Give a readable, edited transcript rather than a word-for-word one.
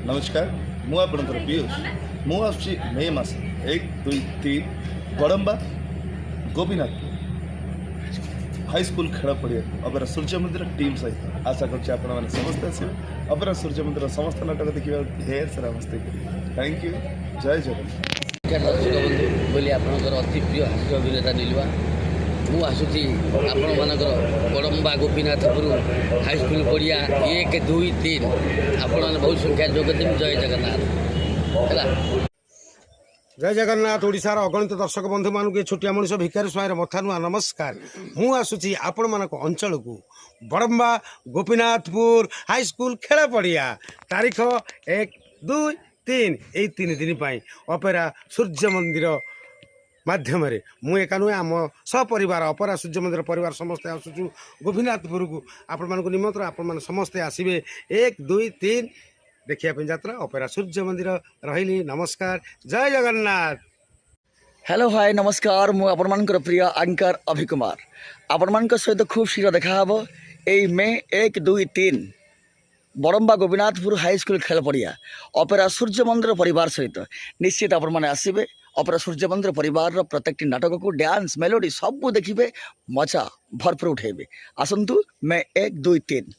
नमस्कार मु आपणकर पीयूष मु आसुची मे मास 1 2 3 बड़म्बा गोपीनाथ हाई स्कूल खेल पड़िया अपेरा सूर्य मंदिर टीम सहित आशा कर समस्त आसवे अपेरा सूर्य मंदिर समस्त नाटक देखा ढेर सारा मस्ती थैंक यू जय जगन्नाथ। दर्शक बंधु बोली आपंकर अति प्रिय हास्य अभिनेता नीलुआ मु आसुची आपण मानकर बड़म्बा गोपीनाथपुर हाईस्कल पड़िया 1 2 3 आपण बहुत संख्या जोगदेवी। जय जगन्नाथ है। जय जगन्नाथ। ओडिशार अगणित दर्शक बंधु मानक छोटिया मनीष भिखारी स्वाईर मथानुआ नमस्कार। मु आसुची आपण मानक अंचल को बड़म्बा गोपीनाथपुर हाईस्कूल खेल पड़िया तारीख 1 2 3 यही 3 दिन अपेरा सूर्य मंदिर माध्यम मु एका नुहे आम सपरिवार अपेरा सूर्य मंदिर परिवार समस्ते आसुचु गोपीनाथपुर को आपण मान निमंत्रण आपण समस्ते आसवे 1 2 3 देखिया यात्रा अपेरा सूर्य मंदिर रही। नमस्कार जय जगन्नाथ। हेलो हाय नमस्कार मु आपण मानकर प्रिय एंकर अभि कुमार आपण मानक सहित खूब शीघ्र देखा हे यही मे 1 2 3 बड़म्बा गोपीनाथपुर हाईस्कूल खेल पड़िया अपेरा सूर्य मंदिर परिवार सहित निश्चित आपण मैंने आसवे अपेरा सूर्य मंदिर परिवार प्रत्येक नाटक को डांस मेलोडी सब देखिए मजा भरपूर उठेबे। आसतु मे 1 2 3।